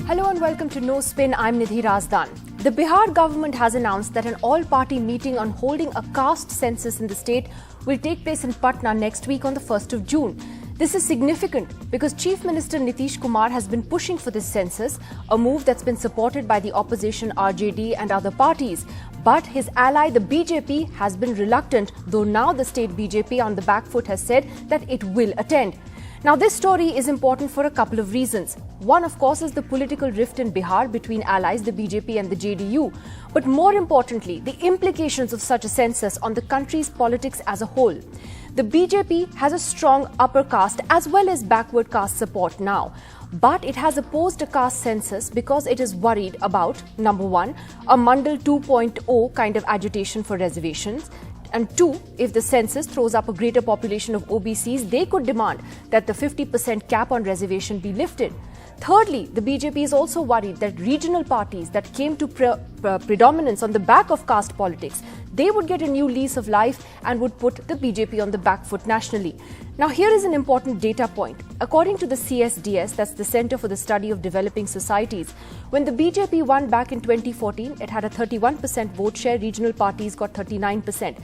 Hello and welcome to No Spin. I'm Nidhi Razdan. The Bihar government has announced that an all-party meeting on holding a caste census in the state will take place in Patna next week on the 1st of June. This is significant because Chief Minister Nitish Kumar has been pushing for this census, a move that's been supported by the opposition RJD and other parties. But his ally, the BJP, has been reluctant, though now the state BJP on the back foot has said that it will attend. Now, this story is important for a couple of reasons. One, of course, is the political rift in Bihar between allies, the BJP and the JDU. But more importantly, the implications of such a census on the country's politics as a whole. The BJP has a strong upper caste as well as backward caste support now. But it has opposed a caste census because it is worried about, number one, a Mandal 2.0 kind of agitation for reservations. And two, if the census throws up a greater population of OBCs, they could demand that the 50% cap on reservation be lifted. Thirdly, the BJP is also worried that regional parties that came to predominance on the back of caste politics, they would get a new lease of life and would put the BJP on the back foot nationally. Now, here is an important data point. According to the CSDS, that's the Center for the Study of Developing Societies, when the BJP won back in 2014, it had a 31% vote share, regional parties got 39%.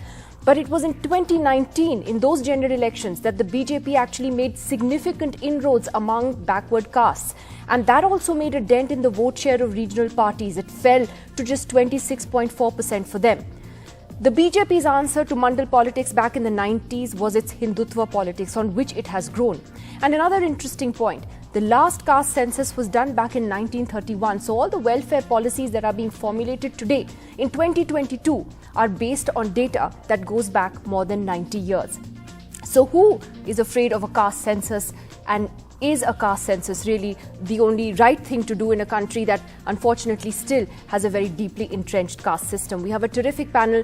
But it was in 2019, in those general elections, that the BJP actually made significant inroads among backward castes. And that also made a dent in the vote share of regional parties. It fell to just 26.4% for them. The BJP's answer to Mandal politics back in the 90s was its Hindutva politics, on which it has grown. And another interesting point, the last caste census was done back in 1931. So all the welfare policies that are being formulated today in 2022 are based on data that goes back more than 90 years. So who is afraid of a caste census, and is a caste census really the only right thing to do in a country that unfortunately still has a very deeply entrenched caste system? We have a terrific panel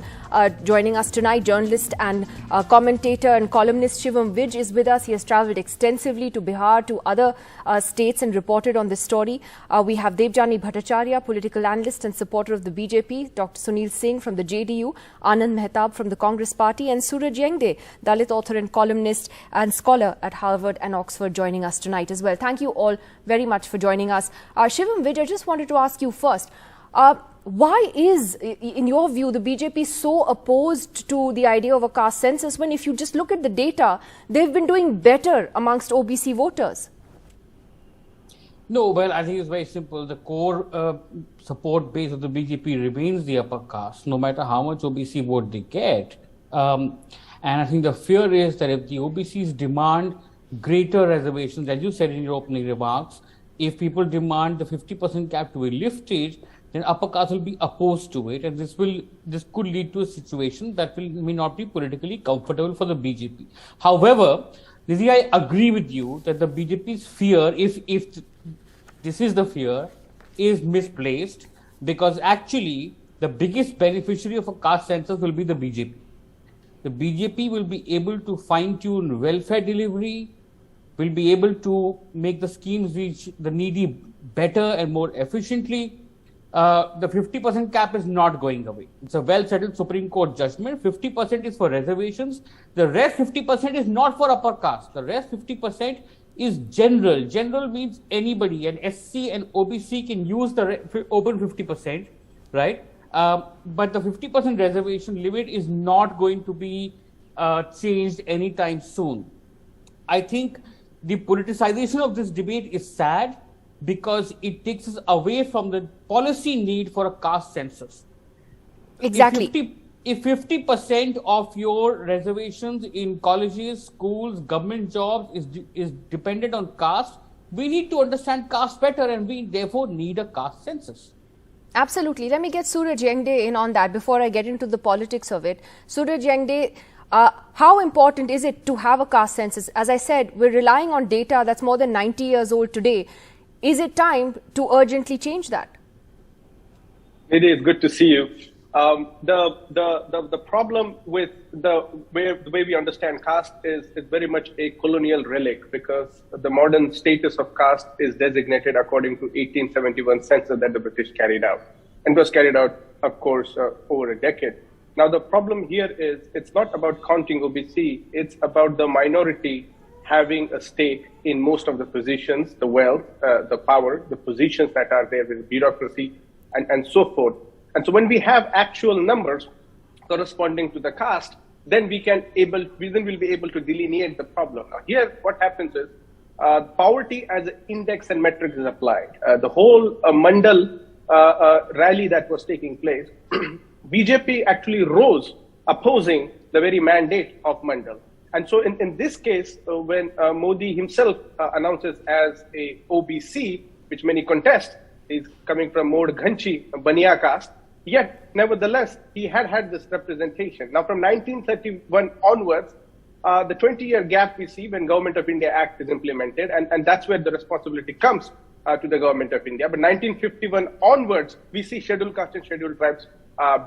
joining us tonight. Journalist and commentator and columnist Shivam Vij is with us. He has travelled extensively to Bihar, to other states, and reported on this story. We have Devjani Bhattacharya, political analyst and supporter of the BJP, Dr. Sunil Singh from the JDU, Anand Mehtab from the Congress Party, and Suraj Yengde, Dalit author and columnist and scholar at Harvard and Oxford, joining us tonight as well. Thank you all very much for joining us. Shivam Vij, I just wanted to ask you first, why is, in your view, the BJP so opposed to the idea of a caste census when, if you just look at the data, they've been doing better amongst OBC voters? No, well, I think it's very simple. The core support base of the BJP remains the upper caste, no matter how much OBC vote they get. And I think the fear is that if the OBCs demand greater reservations, as you said in your opening remarks, if people demand the 50% cap to be lifted, then upper caste will be opposed to it, and this could lead to a situation that may not be politically comfortable for the BJP. However, Nidhi, I agree with you that the BJP's fear, if this is the fear, is misplaced, because actually the biggest beneficiary of a caste census will be the BJP. The BJP will be able to fine-tune welfare delivery, will be able to make the schemes reach the needy better and more efficiently. The 50% cap is not going away. It's a well-settled Supreme Court judgment. 50% is for reservations. The rest 50% is not for upper caste. The rest 50% is general. General means anybody, and SC and OBC can use the open 50%, right? But the 50% reservation limit is not going to be changed anytime soon. I think the politicization of this debate is sad because it takes us away from the policy need for a caste census. Exactly. If 50% of your reservations in colleges, schools, government jobs is dependent on caste, we need to understand caste better, and we therefore need a caste census. Absolutely. Let me get Suraj Yengde in on that before I get into the politics of it. Suraj Yengde, how important is it to have a caste census? As I said, we're relying on data that's more than 90 years old today. Is it time to urgently change that? It is good to see you. The problem with the way we understand caste is very much a colonial relic, because the modern status of caste is designated according to 1871 census that the British carried out, and was carried out, of course, over a decade. Now, the problem here is it's not about counting OBC, it's about the minority having a stake in most of the positions, the wealth, the power, the positions that are there with bureaucracy and so forth. And so when we have actual numbers corresponding to the caste, then we'll be able to delineate the problem. Now here, what happens is poverty as an index and metric is applied. The whole Mandal rally that was taking place, BJP actually rose opposing the very mandate of Mandal. And so in this case, when Modi himself announces as a OBC, which many contest, is coming from Mod Ghanchi, Baniya caste, yet nevertheless, he had this representation. Now from 1931 onwards, the 20-year gap we see when Government of India Act is implemented, and that's where the responsibility comes to the Government of India. But 1951 onwards, we see scheduled caste and scheduled tribes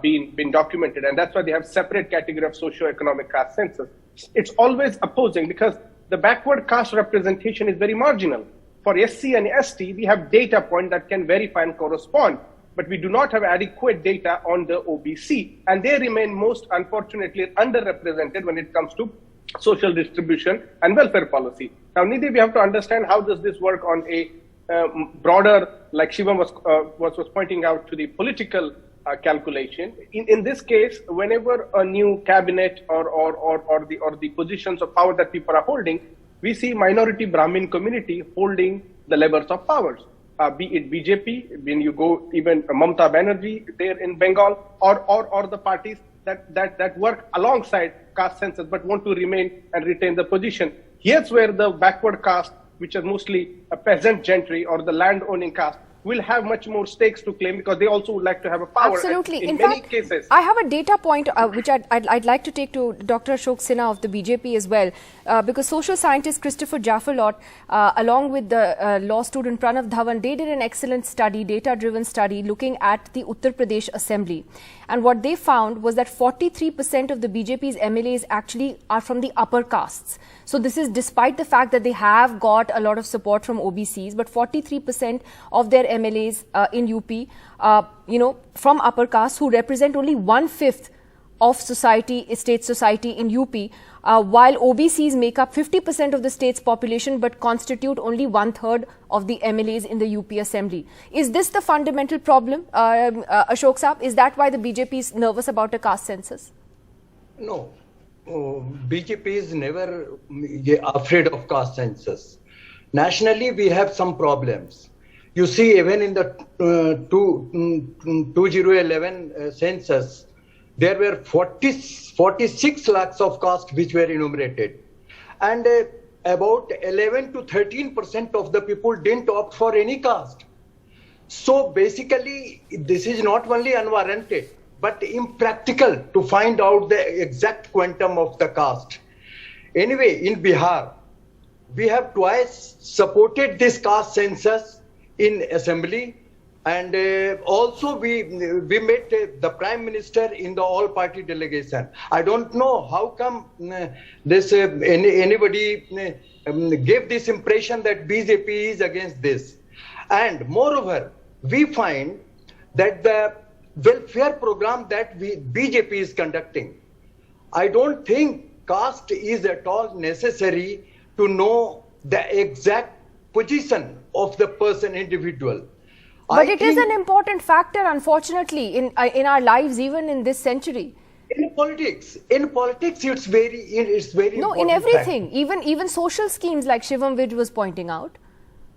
being documented, and that's why they have separate category of socio-economic caste census. It's always opposing because the backward caste representation is very marginal. For SC and ST, we have data point that can verify and correspond, but we do not have adequate data on the OBC, and they remain most unfortunately underrepresented when it comes to social distribution and welfare policy. Now, Nidhi, we have to understand how does this work on a broader, like Shivam was pointing out, to the political calculation. In this case, whenever a new cabinet or the positions of power that people are holding, we see minority Brahmin community holding the levers of powers. Be it BJP, when you go even Mamata Banerjee there in Bengal, or the parties that work alongside caste census but want to remain and retain the position. Here's where the backward caste, which is mostly a peasant gentry or the land-owning caste, will have much more stakes to claim because they also would like to have a power. Absolutely. In many cases, I have a data point which I'd like to take to Dr. Ashok Sinha of the BJP as well, because social scientist Christopher Jaffelot, along with the law student Pranav Dhawan, they did an excellent study, data-driven study, looking at the Uttar Pradesh Assembly. And what they found was that 43% of the BJP's MLAs actually are from the upper castes. So this is despite the fact that they have got a lot of support from OBCs, but 43% of their MLAs in UP, from upper castes, who represent only 1/5 of state society in UP, while OBCs make up 50% of the state's population but constitute only 1/3 of the MLAs in the UP Assembly. Is this the fundamental problem, Ashok Saab? Is that why the BJP is nervous about a caste census? No. BJP is never afraid of caste census. Nationally, we have some problems. You see, even in the 2011 census, there were 46 lakhs of caste which were enumerated. And about 11 to 13% of the people didn't opt for any caste. So basically, this is not only unwarranted, but impractical to find out the exact quantum of the caste. Anyway, in Bihar, we have twice supported this caste census in assembly, and also we met the Prime Minister in the all-party delegation. I don't know how come anybody gave this impression that BJP is against this. And moreover, we find that the welfare program that BJP is conducting, I don't think caste is at all necessary to know the exact position of the person individual. But it is an important factor, unfortunately, in our lives, even in this century. In politics, it's very no, in everything, even social schemes like Shivam Vidh was pointing out.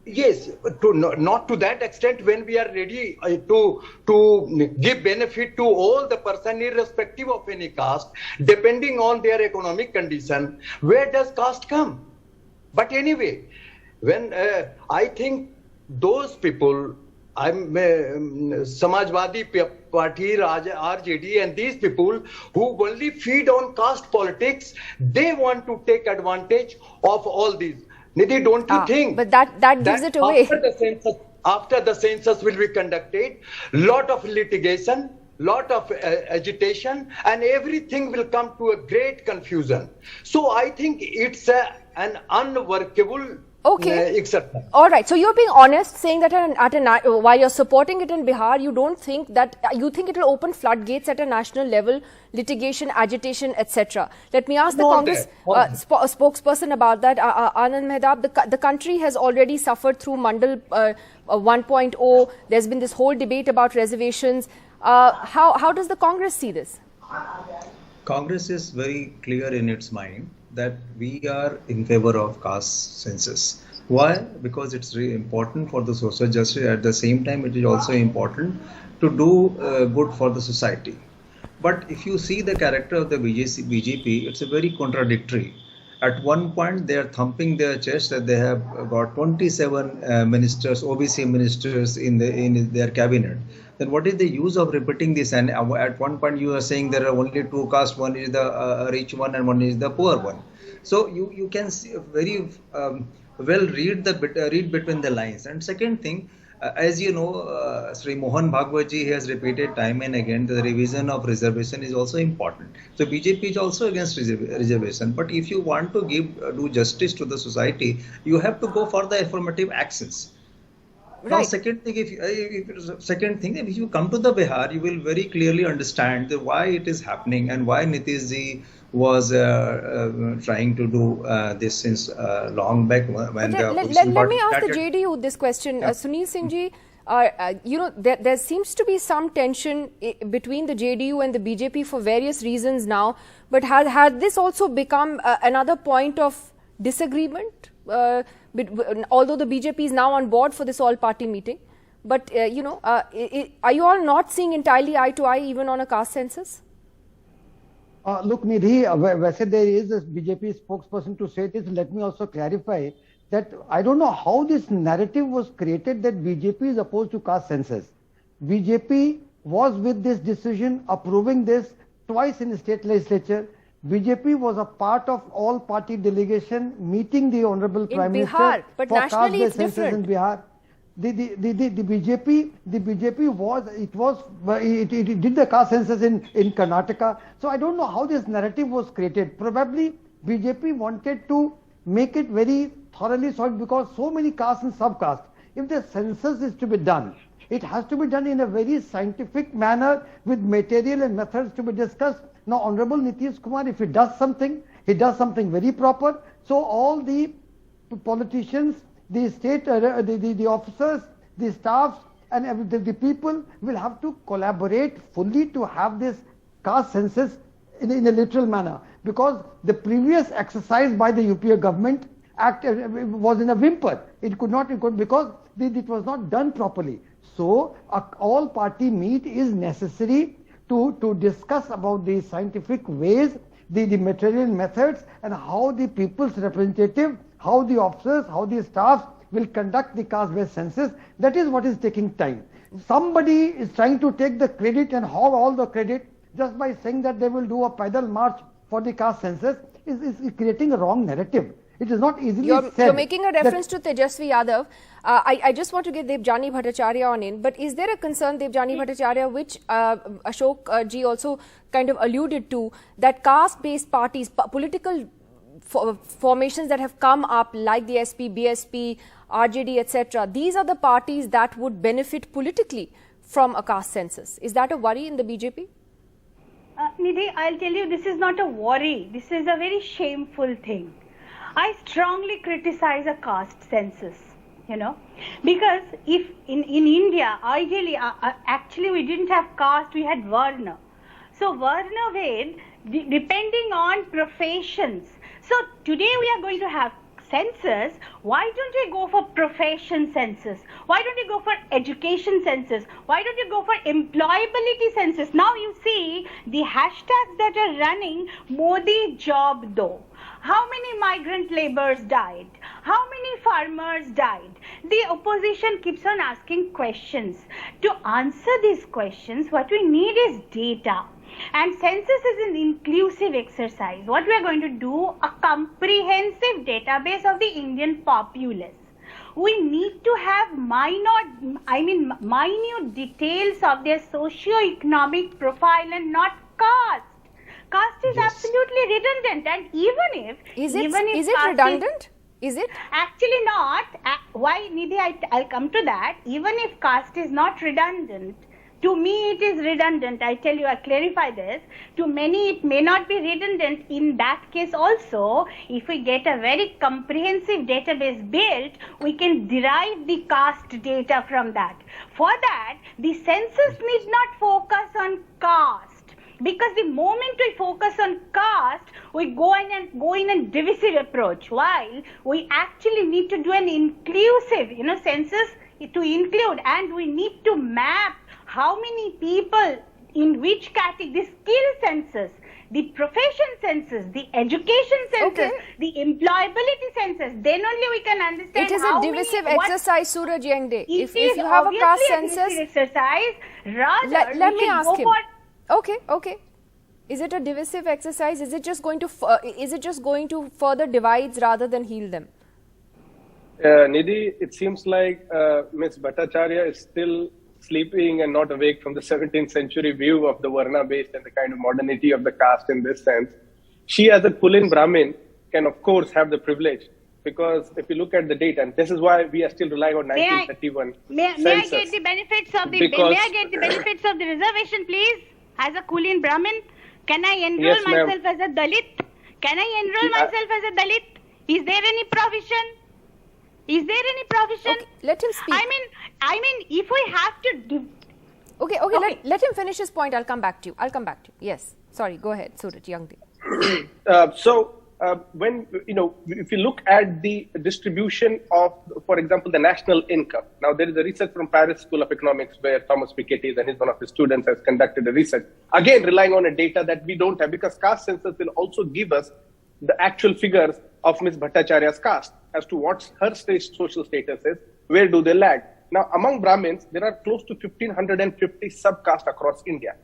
Yes, not to that extent. When we are ready to give benefit to all the person, irrespective of any caste, depending on their economic condition, where does caste come? But anyway, when I think those people, Samajwadi Party, RJD, and these people who only feed on caste politics, they want to take advantage of all these. Nidhi, don't you think? But that gives it away. After the census will be conducted, lot of litigation, lot of agitation, and everything will come to a great confusion. So I think it's an unworkable Okay. etc. All right. So you're being honest, saying that while you're supporting it in Bihar, you don't think that you think it will open floodgates at a national level, litigation, agitation, etc. Let me ask the Congress spokesperson about that. Anand Mehtab, the country has already suffered through Mandal 1.0. There's been this whole debate about reservations. How does the Congress see this? Congress is very clear in its mind that we are in favor of caste census. Why? Because it's really important for the social justice. At the same time, it is also important to do good for the society. But if you see the character of the BJP, it's a very contradictory. At one point, they are thumping their chest that they have got 27 ministers, OBC ministers in their cabinet. Then what is the use of repeating this? And at one point you are saying there are only two castes, one is the rich one and one is the poor one. So you can see very well read between the lines. And second thing, as you know, Sri Mohan Bhagwat ji has repeated time and again that the revision of reservation is also important. So BJP is also against reservation. But if you want to do justice to the society, you have to go for the affirmative actions. Now, second thing, if you come to the Bihar, you will very clearly understand why it is happening and why Nitish ji was trying to do this since long back. When let me ask the JDU this question, Sunil Singh ji. There seems to be some tension between the JDU and the BJP for various reasons now. But had this also become another point of disagreement? Although the BJP is now on board for this all-party meeting, but are you all not seeing entirely eye to eye even on a caste census? Look, Nidhi, वैसे there is a BJP spokesperson to say this. Let me also clarify that I don't know how this narrative was created that BJP is opposed to caste census. BJP was with this decision approving this twice in the state legislature. BJP was a part of all party delegation meeting the Honorable Prime Minister but for nationally caste it's census in different. Bihar. The BJP it did the caste census in Karnataka. So I don't know how this narrative was created. Probably BJP wanted to make it very thoroughly solved because so many castes and subcastes. If the census is to be done, it has to be done in a very scientific manner with material and methods to be discussed. Now, Honorable Nitish Kumar, if he does something very proper. So all the politicians, the state, the officers, the staffs, and the people will have to collaborate fully to have this caste census in a literal manner. Because the previous exercise by the UPA government was in a whimper. It could not, because it was not done properly. So, all party meet is necessary to discuss about the scientific ways, the material methods, and how the people's representative, how the officers, how the staff will conduct the caste-based census. That is what is taking time. Somebody is trying to take the credit and hog all the credit just by saying that they will do a pedal march for the caste census is creating a wrong narrative. It is not easily said. You're making a reference to Tejasvi Yadav. I just want to get Devjani Bhattacharya on in. But is there a concern, Devjani Bhattacharya, which Ashok ji also kind of alluded to, that caste-based parties, political formations that have come up like the SP, BSP, RJD, etc., these are the parties that would benefit politically from a caste census. Is that a worry in the BJP? Nidhi, I'll tell you, this is not a worry. This is a very shameful thing. I strongly criticize a caste census, because if in India, ideally, actually we didn't have caste, we had Varna. So Varna Ved, depending on professions. So today we are going to have census. Why don't we go for profession census? Why don't we go for education census? Why don't you go for employability census? Now you see the hashtags that are running, Modi job though. How many migrant laborers died? How many farmers died? The opposition keeps on asking questions. To answer these questions, what we need is data. And census is an inclusive exercise. What we are going to do, a comprehensive database of the Indian populace. We need to have minute details of their socio-economic profile and not caste. Caste is absolutely redundant, and even if is it redundant? Is it? Actually not. Why, Nidhi, I'll come to that. Even if caste is not redundant, to me it is redundant. I tell you, I clarify this. To many it may not be redundant. In that case also, if we get a very comprehensive database built, we can derive the caste data from that. For that, the census needs not focus on caste. Because the moment we focus on caste, we go in a divisive approach. While we actually need to do an inclusive, census to include, and we need to map how many people in which category, the skill census, the profession census, the education census, the employability census, then only we can understand. It is a divisive exercise, Suraj Yengde. If you have a caste census, exercise, rather let me ask him. Okay. Is it a divisive exercise? Is it just going to further divides rather than heal them? Nidhi, it seems like Ms. Bhattacharya is still sleeping and not awake from the 17th century view of the Varna-based and the kind of modernity of the caste in this sense. She, as a Kulin Brahmin, can of course have the privilege, because if you look at the data, and this is why we are still relying on 1931 may I get the benefits of the reservation, please? As a Kulin Brahmin, can I enroll myself as a Dalit? Can I enroll myself as a Dalit? Is there any provision? Okay, let him speak. I mean, if we have to... Okay. Let him finish his point. I'll come back to you. Yes. Sorry, go ahead, Suraj Yengde. When, if you look at the distribution of, for example, the national income. Now, there is a research from Paris School of Economics where Thomas Piketty and one of his students has conducted a research. Again, relying on a data that we don't have, because caste census will also give us the actual figures of Ms. Bhattacharya's caste as to what her social status is, where do they lag. Now, among Brahmins, there are close to 1,550 subcastes across India.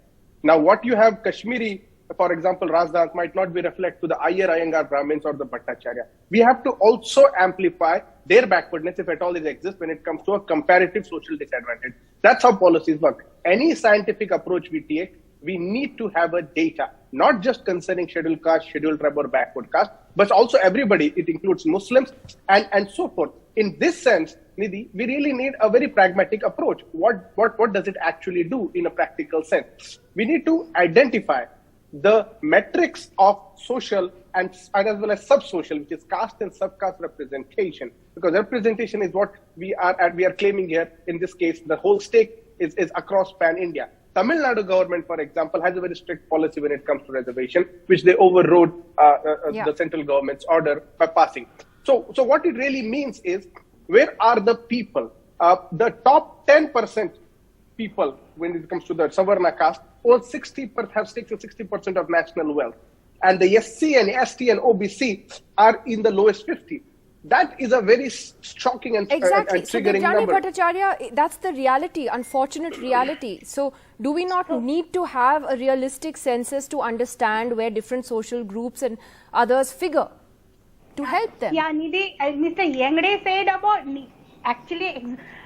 Now, what you have Kashmiri, for example, Rajdans might not be reflect to the Iyer Iyengar Brahmins or the Bhattacharya. We have to also amplify their backwardness, if at all it exists, when it comes to a comparative social disadvantage. That's how policies work. Any scientific approach we take, we need to have a data, not just concerning scheduled caste, scheduled tribe or backward caste, but also everybody. It includes Muslims and so forth. In this sense, Nidhi, we really need a very pragmatic approach. What does it actually do in a practical sense? We need to identify the metrics of social and as well as sub-social, which is caste and sub-caste representation. Because representation is what we are claiming here. In this case, the whole stake is across pan-India. Tamil Nadu government, for example, has a very strict policy when it comes to reservation, which they overrode the central government's order by passing. So what it really means is, where are the people? The top 10% people, when it comes to the Savarna caste, have stakes of 60% of national wealth. And the SC and ST and OBC are in the lowest 50. That is a very shocking and triggering number. Bhattacharya, that's the reality, unfortunate reality. So, do we not need to have a realistic census to understand where different social groups and others figure to help them? Yeah, Nidhi, Mr. Yengde said about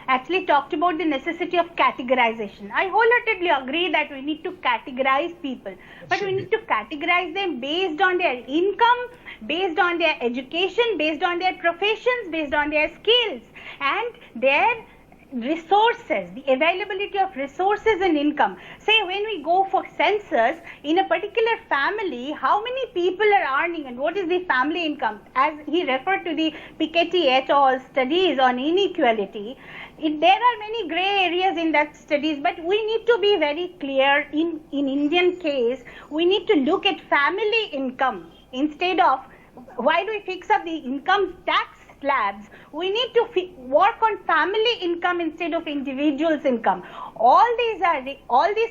actually talked about the necessity of categorization. I wholeheartedly agree that we need to categorize people, but we need to categorize them based on their income, based on their education, based on their professions, based on their skills and their resources, the availability of resources and income. Say when we go for census, in a particular family, how many people are earning and what is the family income? As he referred to the Piketty et al. Studies on inequality, there are many grey areas in that studies, but we need to be very clear in Indian case, we need to look at family income instead of, why do we fix up the income tax slabs? We need to work on family income instead of individual's income. All these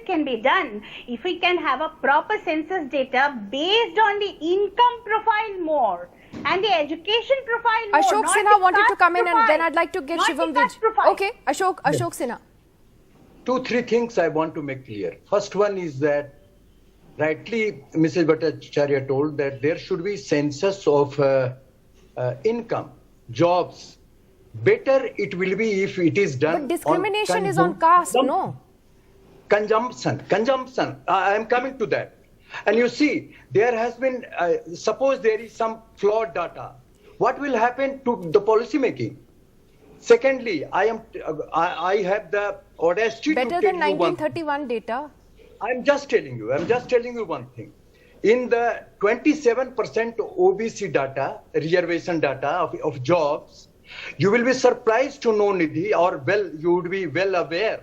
can be done if we can have a proper census data based on the income profile more and the education profile more. Ashok Sinha wanted to come in and then I'd like to get Shivam Vij. Okay, Ashok Sinha. 2-3 things I want to make clear. First one is that rightly Mrs. Bhattacharya told that there should be census of income, jobs. Better it will be if it is done. But discrimination is on caste, no? Consumption. I am coming to that. And you see, there has been, suppose there is some flawed data. what will happen to the policy making? Secondly, I have the audacity Better to tell than you one. 1931 data. I'm just telling you one thing. In the 27% OBC data, reservation data of jobs, you will be surprised to know, Nidhi, you would be well aware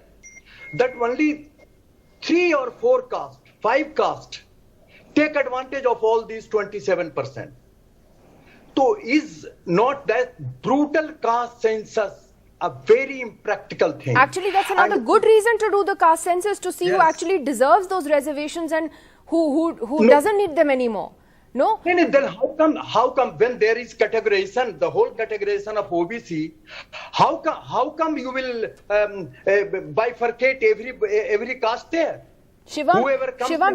that only 3 or 4 castes, 5 castes take advantage of all these 27%. So is not that brutal caste census a very impractical thing? Actually, that's another good reason to do the caste census, to see who Yes. actually deserves those reservations and who doesn't need them anymore. No? Then how come when there is categorization, the whole categorization of OBC, how come you will bifurcate every caste there? Shivam,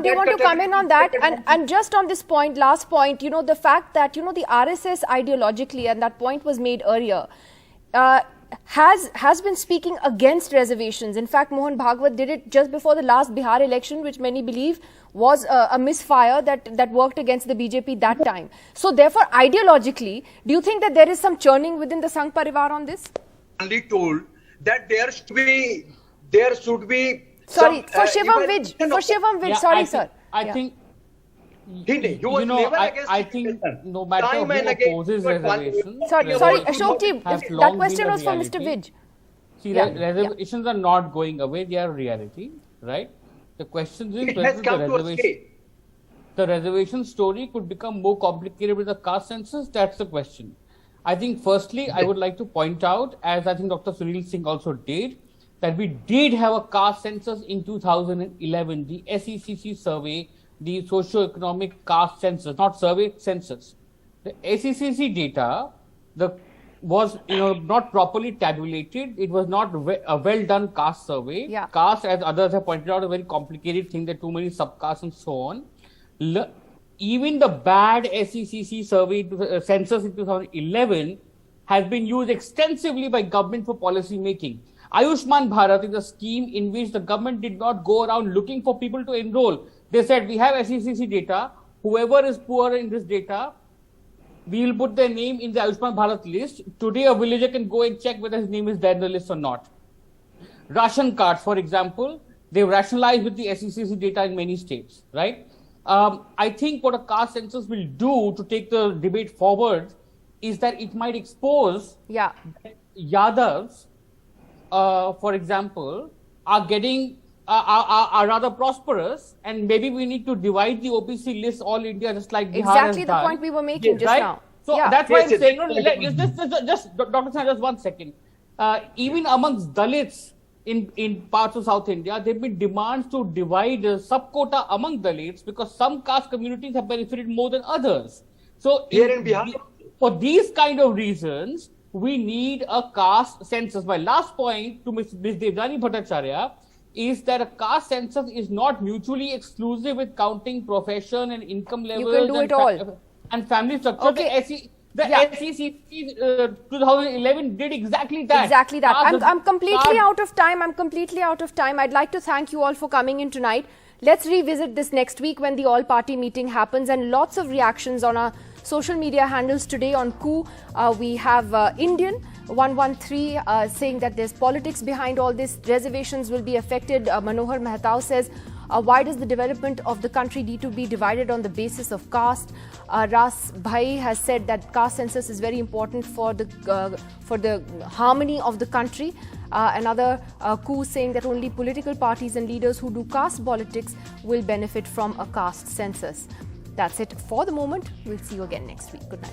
do you want to come in on that? And just on this point, last point, the fact that, the RSS ideologically, and that point was made earlier, has been speaking against reservations. In fact, Mohan Bhagwat did it just before the last Bihar election, which many believe was a misfire that worked against the BJP that time. So therefore, ideologically, do you think that there is some churning within the Sangh Parivar on this? Only told that there should be Sorry, for Shivam Vij, sorry, sir. I think I think no matter who opposes reservations, Sorry, Ashok ji, that question was for Mr. Vij. See, reservations are not going away; they are reality, right? The question is whether the reservation story could become more complicated with the caste census. That's the question. I think, firstly, I would like to point out, as I think Dr. Sunil Singh also did, that we did have a caste census in 2011, the SECC survey, the socio-economic caste census, not survey, census. The SECC data was not properly tabulated. It was not a well done caste survey. Yeah. Caste, as others have pointed out, a very complicated thing. There are too many subcastes and so on. Even the bad SECC survey census in 2011 has been used extensively by government for policy making. Ayushman Bharat is a scheme in which the government did not go around looking for people to enroll. They said, we have SECC data. Whoever is poor in this data, we will put their name in the Ayushman Bharat list. Today, a villager can go and check whether his name is there in the list or not. Ration cards, for example, they rationalize with the SECC data in many states, right? I think what a caste census will do to take the debate forward is that it might expose Yadavs, for example, are rather prosperous, and maybe we need to divide the OBC list all India just like Bihar Exactly has the done. point we were making just now. So that's why I'm saying, just Dr. Singh, just 1 second. Even amongst Dalits in parts of South India, there have been demands to divide a sub-quota among Dalits because some caste communities have benefited more than others. So here in Bihar, for these kind of reasons, we need a caste census. My last point to Ms. Devjani Bhattacharya is that a caste census is not mutually exclusive with counting profession and income levels. You can do it all. And family structure. Okay. The SECC 2011 did exactly that. Exactly that. I'm completely out of time. I'd like to thank you all for coming in tonight. Let's revisit this next week when the all-party meeting happens, and lots of reactions on our social media handles today on coup. We have Indian 113 saying that there's politics behind all this. Reservations will be affected. Manohar Mehtau says, why does the development of the country need to be divided on the basis of caste? Ras Bhai has said that caste census is very important for the harmony of the country. Another coup saying that only political parties and leaders who do caste politics will benefit from a caste census. That's it for the moment. We'll see you again next week. Good night.